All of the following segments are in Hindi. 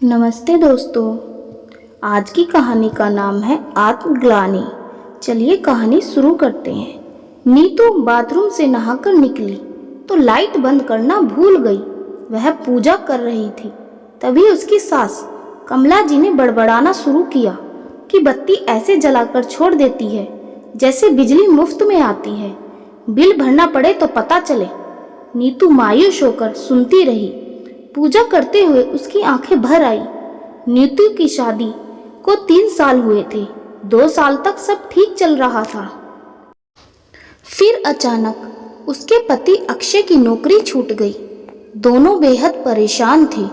नमस्ते दोस्तों। आज की कहानी का नाम है आत्मग्लानि। चलिए कहानी शुरू करते हैं। नीतू बाथरूम से नहाकर निकली तो लाइट बंद करना भूल गई। वह पूजा कर रही थी। तभी उसकी सास कमला जी ने बड़बड़ाना शुरू किया कि बत्ती ऐसे जलाकर छोड़ देती है जैसे बिजली मुफ्त में आती है। बिल भरना पड़े तो पता चले। नीतू मायूस होकर सुनती रही। पूजा करते हुए उसकी आंखें भर आई। नीतू की शादी को 3 साल हुए थे। 2 साल तक सब ठीक चल रहा था। फिर अचानक उसके पति अक्षय की नौकरी छूट गई। दोनों बेहद परेशान थे।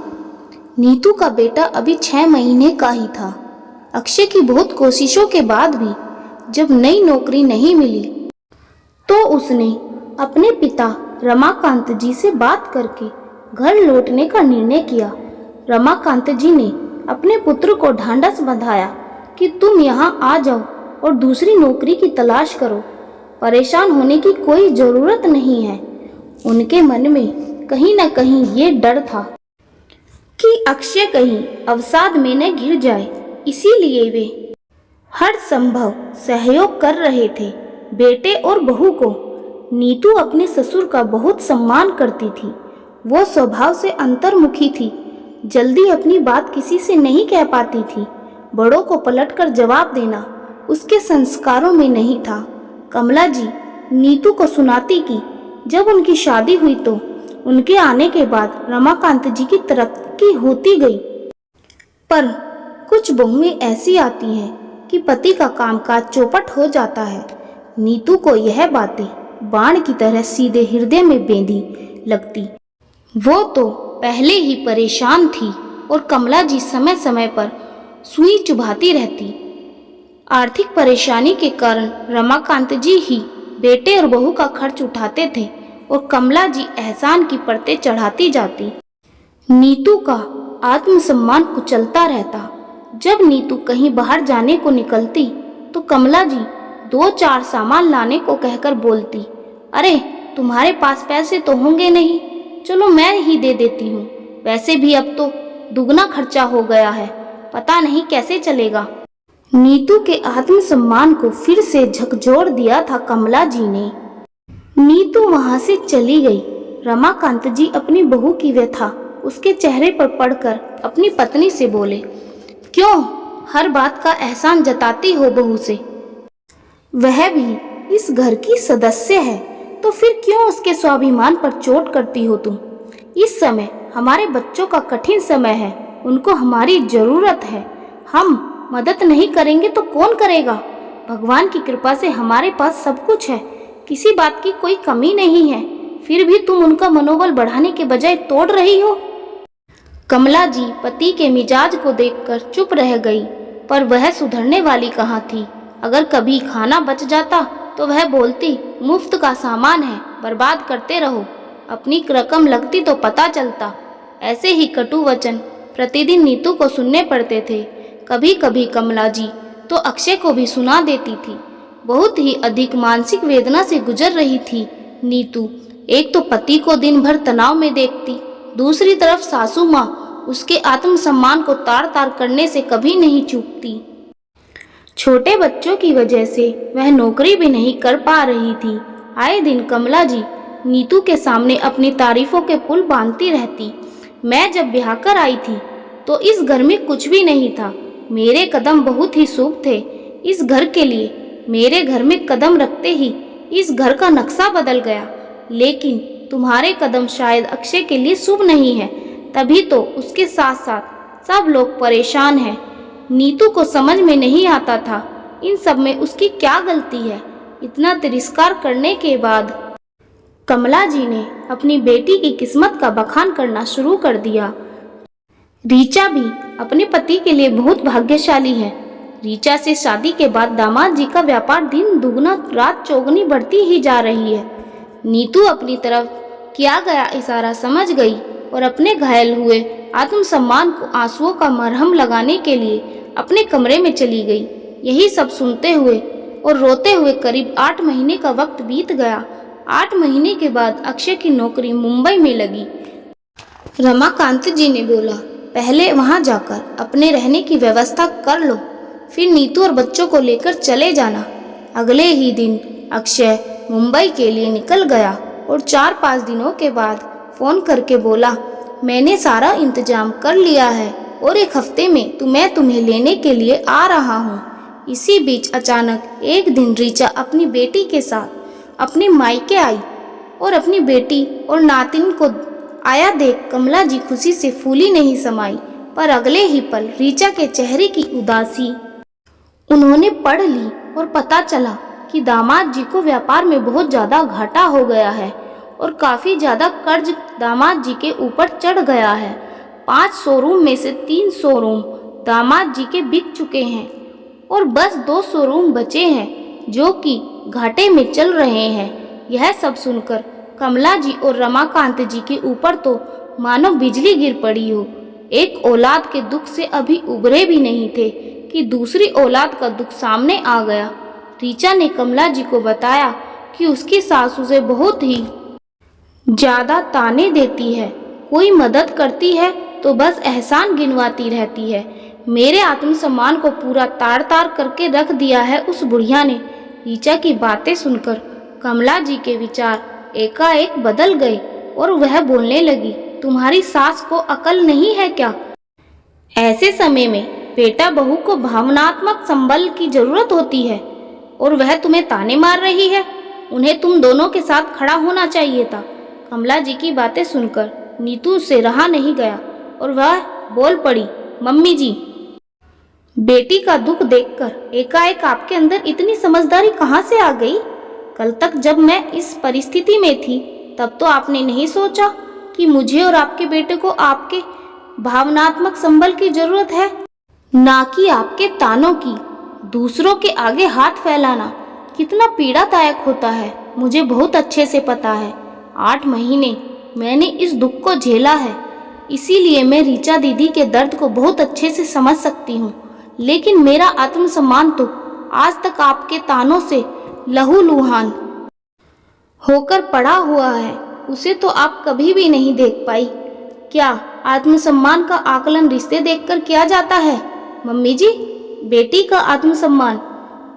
नीतू का बेटा अभी 6 महीने का ही था। अक्षय की बहुत कोशिशों के बाद भी जब नई नौकरी नहीं मिली तो उसने अपने पिता रमाकांत जी से बात करके घर लौटने का निर्णय किया। रमाकांत जी ने अपने पुत्र को ढांढस बंधाया कि तुम यहाँ आ जाओ और दूसरी नौकरी की तलाश करो। परेशान होने की कोई जरूरत नहीं है। उनके मन में कहीं न कहीं ये डर था कि अक्षय कहीं अवसाद में न घिर जाए, इसीलिए वे हर संभव सहयोग कर रहे थे बेटे और बहू को। नीतू अपने ससुर का बहुत सम्मान करती थी। वो स्वभाव से अंतर्मुखी थी। जल्दी अपनी बात किसी से नहीं कह पाती थी। बड़ों को पलटकर जवाब देना उसके संस्कारों में नहीं था। कमला जी नीतू को सुनाती कि जब उनकी शादी हुई तो उनके आने के बाद रमाकांत जी की तरक्की होती गई, पर कुछ बहुएं ऐसी आती हैं कि पति का कामकाज चौपट हो जाता है। नीतू को यह बातें बाण की तरह सीधे हृदय में बेंधी लगती। वो तो पहले ही परेशान थी और कमला जी समय समय पर सुई चुभाती रहती। आर्थिक परेशानी के कारण रमाकांत जी ही बेटे और बहू का खर्च उठाते थे और कमला जी एहसान की परतें चढ़ाती जाती। नीतू का आत्मसम्मान कुचलता रहता। जब नीतू कहीं बाहर जाने को निकलती तो कमला जी 2-4 सामान लाने को कहकर बोलती, अरे तुम्हारे पास पैसे तो होंगे नहीं, चलो मैं ही दे देती हूँ। वैसे भी अब तो दुगना खर्चा हो गया है, पता नहीं कैसे चलेगा। नीतू के आत्मसम्मान को फिर से झकझोर दिया था कमला जी ने। नीतू वहां से चली गई। रमाकांत जी अपनी बहू की व्यथा उसके चेहरे पर पढ़कर अपनी पत्नी से बोले, क्यों हर बात का एहसान जताती हो बहू से? वह भी इस घर की सदस्य है तो फिर क्यों उसके स्वाभिमान पर चोट करती हो तुम? इस समय हमारे बच्चों का कठिन समय है, उनको हमारी जरूरत है। हम मदद नहीं करेंगे तो कौन करेगा? भगवान की कृपा से हमारे पास सब कुछ है, किसी बात की कोई कमी नहीं है, फिर भी तुम उनका मनोबल बढ़ाने के बजाय तोड़ रही हो। कमला जी पति के मिजाज को देखकर चुप रह गई, पर वह सुधरने वाली कहाँ थी। अगर कभी खाना बच जाता तो वह बोलती, मुफ्त का सामान है, बर्बाद करते रहो, अपनी रकम लगती तो पता चलता। ऐसे ही कटु वचन प्रतिदिन नीतू को सुनने पड़ते थे। कभी कभी कमला जी तो अक्षय को भी सुना देती थी। बहुत ही अधिक मानसिक वेदना से गुजर रही थी नीतू। एक तो पति को दिन भर तनाव में देखती, दूसरी तरफ सासू माँ उसके आत्मसम्मान को तार तार करने से कभी नहीं चूकती। छोटे बच्चों की वजह से वह नौकरी भी नहीं कर पा रही थी। आए दिन कमला जी नीतू के सामने अपनी तारीफों के पुल बांधती रहती। मैं जब ब्याह कर आई थी तो इस घर में कुछ भी नहीं था। मेरे कदम बहुत ही शुभ थे इस घर के लिए। मेरे घर में कदम रखते ही इस घर का नक्शा बदल गया। लेकिन तुम्हारे कदम शायद अक्षय के लिए शुभ नहीं है, तभी तो उसके साथ साथ सब लोग परेशान हैं। नीतू को समझ में नहीं आता था इन सब में उसकी क्या गलती है। इतना तिरस्कार करने के बाद कमला जी ने अपनी बेटी की किस्मत का बखान करना शुरू कर दिया। रीचा भी अपने पति के लिए बहुत भाग्यशाली है। रीचा से शादी के बाद दामाद जी का व्यापार दिन दुगना रात चौगुनी बढ़ती ही जा रही है। नीतू अपनी तरफ किया गया इशारा समझ गई और अपने घायल हुए आत्मसम्मान को आंसुओं का मरहम लगाने के लिए अपने कमरे में चली गई। यही सब सुनते हुए और रोते हुए करीब 8 महीने का वक्त बीत गया। 8 महीने के बाद अक्षय की नौकरी मुंबई में लगी। रमाकांत जी ने बोला, पहले वहाँ जाकर अपने रहने की व्यवस्था कर लो, फिर नीतू और बच्चों को लेकर चले जाना। अगले ही दिन अक्षय मुंबई के लिए निकल गया और 4-5 दिनों के बाद फ़ोन करके बोला, मैंने सारा इंतजाम कर लिया है और 1 हफ्ते में मैं तुम्हें लेने के लिए आ रहा हूँ। इसी बीच अचानक एक दिन ऋचा अपनी बेटी के साथ अपने मायके आई और अपनी बेटी और नातिन को आया देख कमला जी खुशी से फूली नहीं समाई, पर अगले ही पल ऋचा के चेहरे की उदासी उन्होंने पढ़ ली और पता चला कि दामाद जी को व्यापार में बहुत ज़्यादा घाटा हो गया है और काफ़ी ज़्यादा कर्ज दामाद जी के ऊपर चढ़ गया है। 5 शोरूम में से 3 शोरूम दामाद जी के बिक चुके हैं और बस 2 शोरूम बचे हैं जो कि घाटे में चल रहे हैं। यह सब सुनकर कमला जी और रमाकांत जी के ऊपर तो मानो बिजली गिर पड़ी हो। एक औलाद के दुख से अभी उबरे भी नहीं थे कि दूसरी औलाद का दुख सामने आ गया। ऋचा ने कमला जी को बताया कि उसकी सास उसे बहुत ही ज़्यादा ताने देती है, कोई मदद करती है तो बस एहसान गिनवाती रहती है। मेरे आत्मसम्मान को पूरा तार तार करके रख दिया है उस बुढ़िया ने। ऋचा की बातें सुनकर कमला जी के विचार एकाएक बदल गए और वह बोलने लगी, तुम्हारी सास को अकल नहीं है क्या? ऐसे समय में बेटा बहू को भावनात्मक संबल की जरूरत होती है और वह तुम्हें ताने मार रही है। उन्हें तुम दोनों के साथ खड़ा होना चाहिए था। कमला जी की बातें सुनकर नीतू से रहा नहीं गया और वह बोल पड़ी, मम्मी जी, बेटी का दुख देखकर एकाएक आपके अंदर इतनी समझदारी कहाँ से आ गई? कल तक जब मैं इस परिस्थिति में थी तब तो आपने नहीं सोचा कि मुझे और आपके बेटे को आपके भावनात्मक संबल की जरूरत है, ना कि आपके तानों की। दूसरों के आगे हाथ फैलाना कितना पीड़ादायक होता है मुझे बहुत अच्छे से पता है। 8 महीने मैंने इस दुख को झेला है, इसीलिए मैं ऋचा दीदी के दर्द को बहुत अच्छे से समझ सकती हूँ। लेकिन मेरा आत्मसम्मान तो आज तक आपके तानों से लहूलुहान होकर पड़ा हुआ है, उसे तो आप कभी भी नहीं देख पाई। क्या आत्मसम्मान का आकलन रिश्ते देखकर किया जाता है? मम्मी जी, बेटी का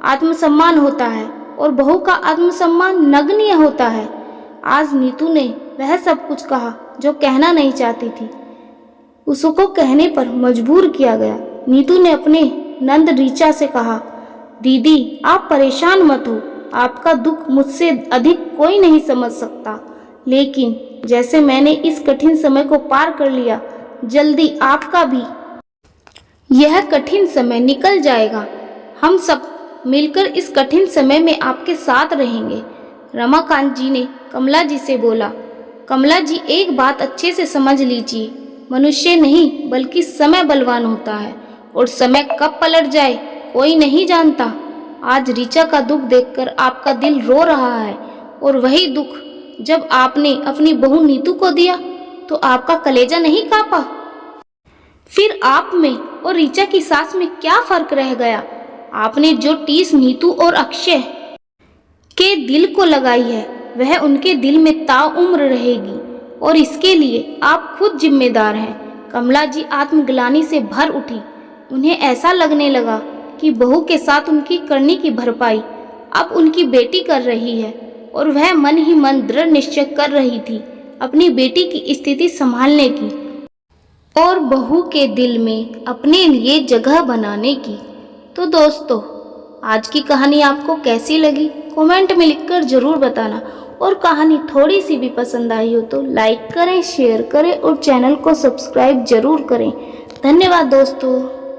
आत्मसम्मान होता है और बहू का आत्मसम्मान नगण्य होता है। आज नीतू ने वह सब कुछ कहा जो कहना नहीं चाहती थी, उसको कहने पर मजबूर किया गया। नीतू ने अपने नंद ऋचा से कहा, दीदी आप परेशान मत हो, आपका दुख मुझसे अधिक कोई नहीं समझ सकता। लेकिन जैसे मैंने इस कठिन समय को पार कर लिया, जल्दी आपका भी यह कठिन समय निकल जाएगा। हम सब मिलकर इस कठिन समय में आपके साथ रहेंगे। रमाकांत जी ने कमला जी से बोला, कमला जी एक बात अच्छे से समझ लीजिए, मनुष्य नहीं बल्कि समय बलवान होता है और समय कब पलट जाए कोई नहीं जानता। आज ऋचा का दुख देखकर आपका दिल रो रहा है और वही दुख जब आपने अपनी बहू नीतू को दिया तो आपका कलेजा नहीं कांपा? फिर आप में और ऋचा की सास में क्या फर्क रह गया? आपने जो टीस नीतू और अक्षय के दिल को लगाई है वह उनके दिल में ताउम्र रहेगी और इसके लिए आप खुद जिम्मेदार हैं। कमला जी आत्मग्लानि से भर उठी। उन्हें ऐसा लगने लगा कि बहू के साथ उनकी करनी की भरपाई अब उनकी बेटी कर रही है और वह मन ही मन दृढ़ निश्चय कर रही थी अपनी बेटी की स्थिति संभालने की और बहू के दिल में अपने लिए जगह बनाने की। तो दोस्तों, आज की कहानी आपको कैसी लगी कमेंट में लिखकर ज़रूर बताना और कहानी थोड़ी सी भी पसंद आई हो तो लाइक करें, शेयर करें और चैनल को सब्सक्राइब जरूर करें। धन्यवाद दोस्तों।